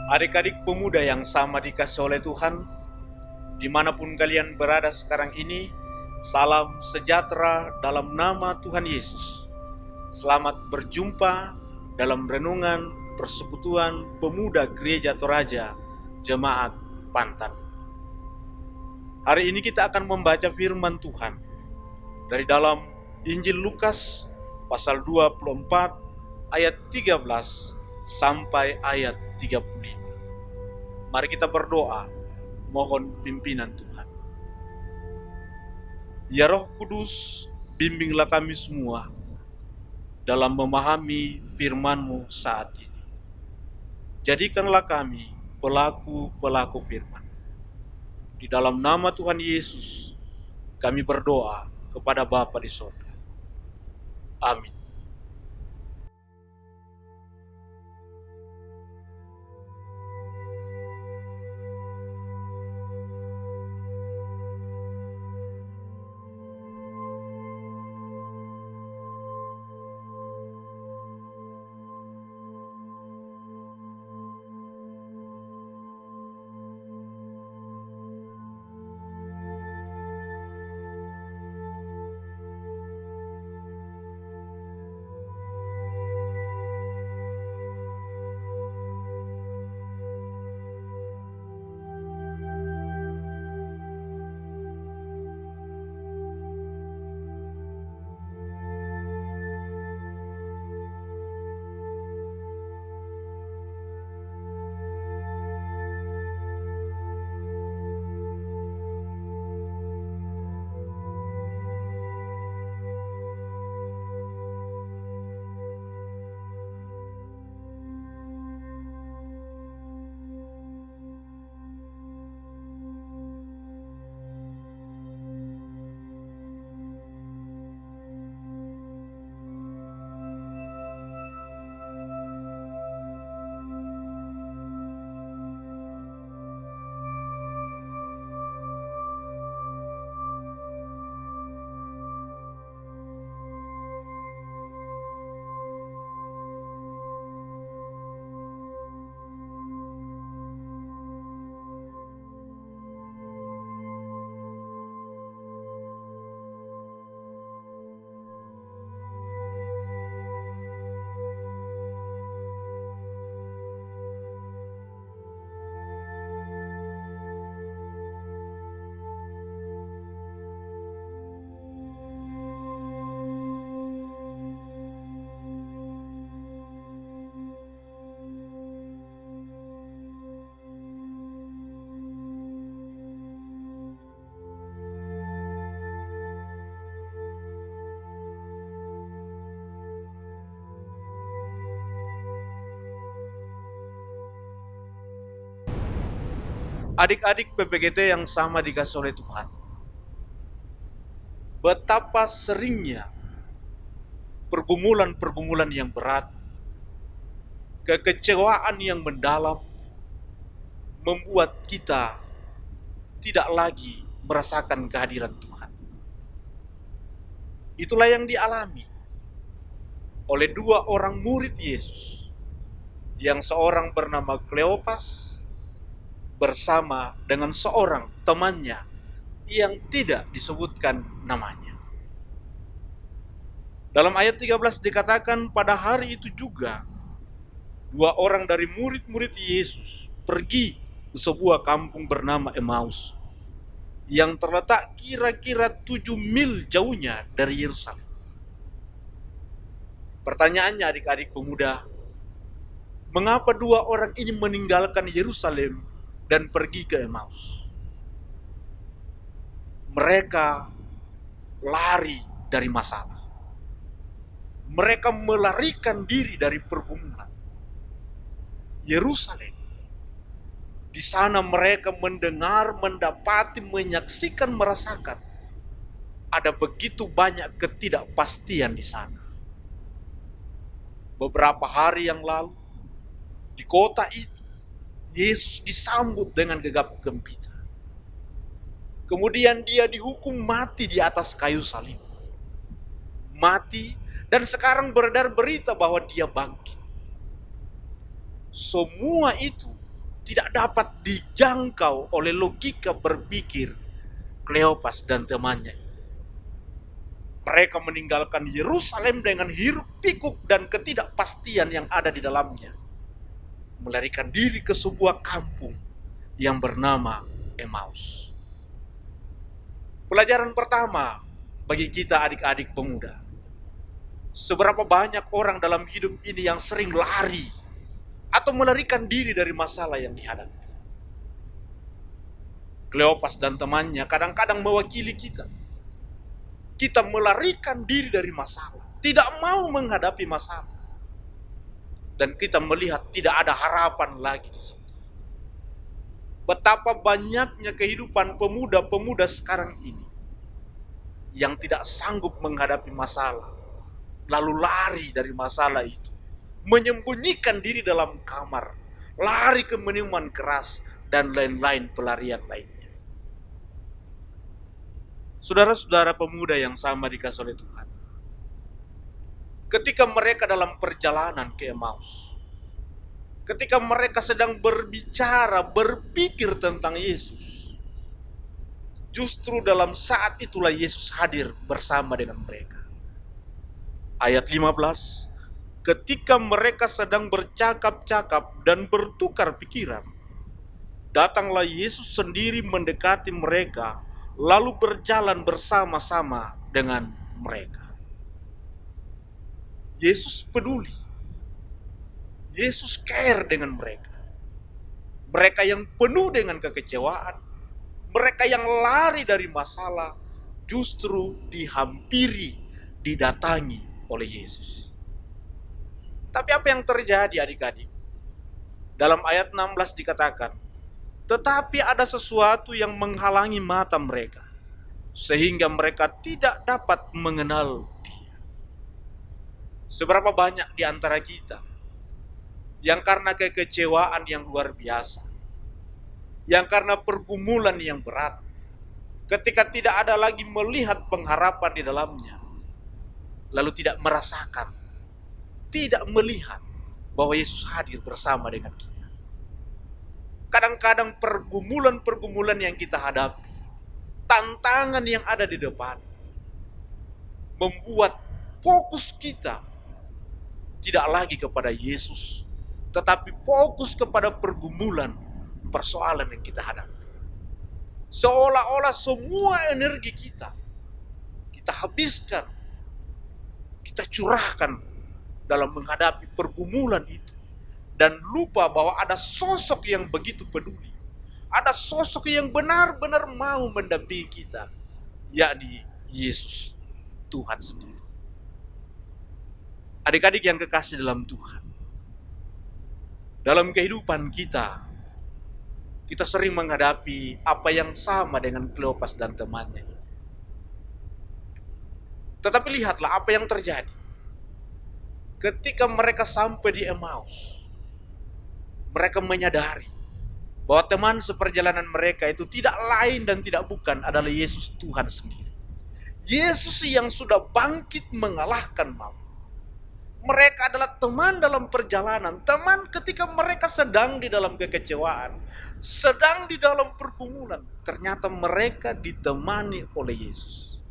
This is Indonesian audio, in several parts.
Adik-adik pemuda yang sama dikasih oleh Tuhan, dimanapun kalian berada sekarang ini, salam sejahtera dalam nama Tuhan Yesus. Selamat berjumpa dalam renungan persekutuan pemuda Gereja Toraja Jemaat Pantan. Hari ini kita akan membaca firman Tuhan dari dalam Injil Lukas pasal 24 ayat 13 sampai ayat 35. Mari kita berdoa, mohon pimpinan Tuhan. Ya Roh Kudus, bimbinglah kami semua dalam memahami firman-Mu saat ini. Jadikanlah kami pelaku-pelaku firman. Di dalam nama Tuhan Yesus, kami berdoa kepada Bapa di sorga. Amin. Adik-adik PPGT yang sama dikasih oleh Tuhan, betapa seringnya pergumulan-pergumulan yang berat, kekecewaan yang mendalam, membuat kita tidak lagi merasakan kehadiran Tuhan. Itulah yang dialami oleh dua orang murid Yesus, yang seorang bernama Kleopas bersama dengan seorang temannya yang tidak disebutkan namanya. Dalam ayat 13 dikatakan pada hari itu juga dua orang dari murid-murid Yesus pergi ke sebuah kampung bernama Emmaus yang terletak kira-kira 7 mil jauhnya dari Yerusalem. Pertanyaannya adik-adik pemuda, mengapa dua orang ini meninggalkan Yerusalem dan pergi ke Emmaus? Mereka lari dari masalah. Mereka melarikan diri dari pergumulan. Yerusalem. Di sana mereka mendengar, mendapati, menyaksikan, merasakan ada begitu banyak ketidakpastian di sana. Beberapa hari yang lalu di kota itu Yesus disambut dengan gegap gempita. Kemudian dia dihukum mati di atas kayu salib. Mati, dan sekarang beredar berita bahwa dia bangkit. Semua itu tidak dapat dijangkau oleh logika berpikir Kleopas dan temannya. Mereka meninggalkan Yerusalem dengan hiruk pikuk dan ketidakpastian yang ada di dalamnya, melarikan diri ke sebuah kampung yang bernama Emmaus. Pelajaran pertama bagi kita adik-adik pemuda, seberapa banyak orang dalam hidup ini yang sering lari atau melarikan diri dari masalah yang dihadapi. Kleopas dan temannya kadang-kadang mewakili kita. Kita melarikan diri dari masalah, tidak mau menghadapi masalah. Dan kita melihat tidak ada harapan lagi di situ. Betapa banyaknya kehidupan pemuda-pemuda sekarang ini yang tidak sanggup menghadapi masalah, lalu lari dari masalah itu, menyembunyikan diri dalam kamar, lari ke minuman keras, dan lain-lain pelarian lainnya. Saudara-saudara pemuda yang sama dikasih oleh Tuhan, ketika mereka dalam perjalanan ke Emmaus, ketika mereka sedang berbicara, berpikir tentang Yesus, justru dalam saat itulah Yesus hadir bersama dengan mereka. Ayat 15, ketika mereka sedang bercakap-cakap dan bertukar pikiran, datanglah Yesus sendiri mendekati mereka, lalu berjalan bersama-sama dengan mereka. Yesus peduli. Yesus care dengan mereka. Mereka yang penuh dengan kekecewaan, mereka yang lari dari masalah, justru dihampiri, didatangi oleh Yesus. Tapi apa yang terjadi adik-adik? Dalam ayat 16 dikatakan, tetapi ada sesuatu yang menghalangi mata mereka, sehingga mereka tidak dapat mengenal Dia. Seberapa banyak di antara kita yang karena kekecewaan yang luar biasa, yang karena pergumulan yang berat, ketika tidak ada lagi melihat pengharapan di dalamnya, lalu tidak merasakan, tidak melihat bahwa Yesus hadir bersama dengan kita. Kadang-kadang pergumulan-pergumulan yang kita hadapi, tantangan yang ada di depan, membuat fokus kita tidak lagi kepada Yesus, tetapi fokus kepada pergumulan, persoalan yang kita hadapi. Seolah-olah semua energi kita habiskan, kita curahkan dalam menghadapi pergumulan itu. Dan lupa bahwa ada sosok yang begitu peduli. Ada sosok yang benar-benar mau mendampingi kita, yakni Yesus, Tuhan sendiri. Adik-adik yang kekasih dalam Tuhan, dalam kehidupan kita sering menghadapi apa yang sama dengan Kleopas dan temannya. Tetapi lihatlah apa yang terjadi. Ketika mereka sampai di Emmaus, mereka menyadari bahwa teman seperjalanan mereka itu tidak lain dan tidak bukan adalah Yesus Tuhan sendiri. Yesus yang sudah bangkit mengalahkan maut. Mereka adalah teman dalam perjalanan, teman ketika mereka sedang di dalam kekecewaan, sedang di dalam pergumulan. Ternyata mereka ditemani oleh Yesus.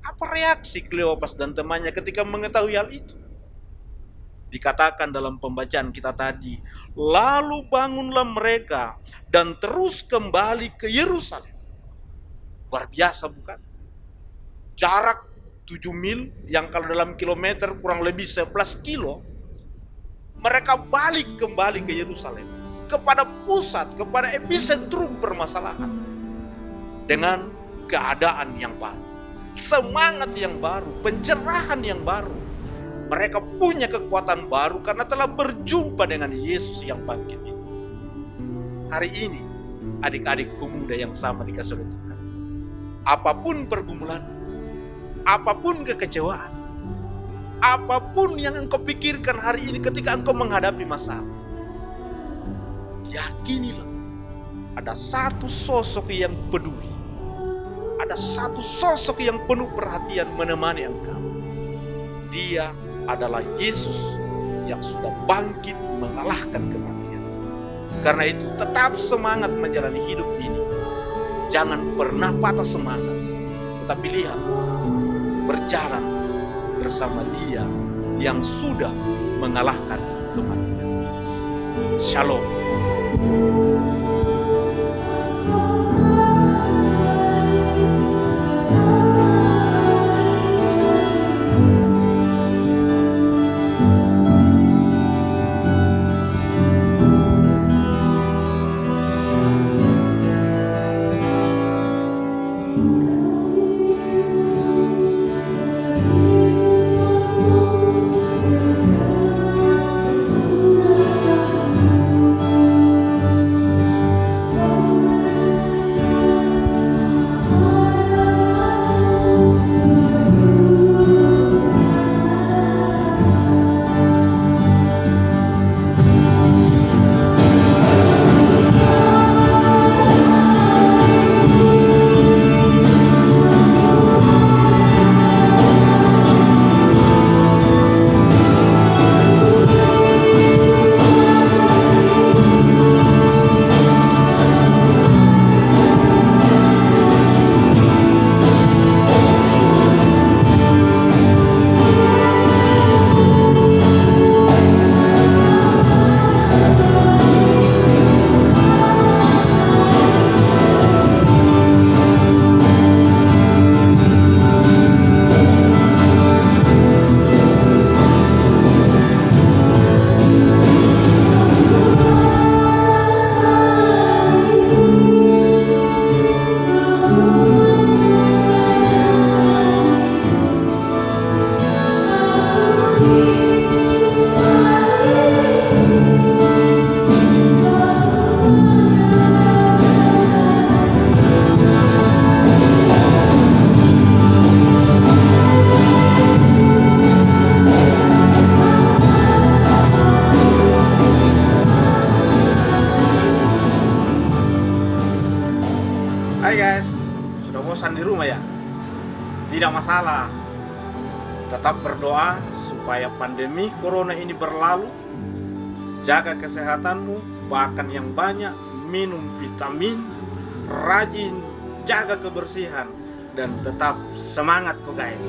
Apa reaksi Kleopas dan temannya ketika mengetahui hal itu? Dikatakan dalam pembacaan kita tadi, lalu bangunlah mereka dan terus kembali ke Yerusalem. Luar biasa bukan? Jarak 7 mil yang kalau dalam kilometer kurang lebih 11 kilo. Mereka balik kembali ke Yerusalem, kepada pusat, kepada epicentrum permasalahan. Dengan keadaan yang baru, semangat yang baru, pencerahan yang baru. Mereka punya kekuatan baru karena telah berjumpa dengan Yesus yang bangkit itu. Hari ini, adik-adik pemuda yang sama dikasih oleh Tuhan, apapun pergumulan, apapun kekecewaan, apapun yang engkau pikirkan hari ini ketika engkau menghadapi masalah, yakinilah ada satu sosok yang peduli, ada satu sosok yang penuh perhatian menemani engkau. Dia adalah Yesus yang sudah bangkit mengalahkan kematian. Karena itu tetap semangat menjalani hidup ini. Jangan pernah patah semangat, tetapi lihat, berjalan bersama Dia yang sudah mengalahkan kematian. Shalom. Hai guys, sudah bosan di rumah ya? Tidak masalah. Tetap berdoa supaya pandemi corona ini berlalu. Jaga kesehatanmu, makan yang banyak, minum vitamin, rajin jaga kebersihan, dan tetap semangat kok guys.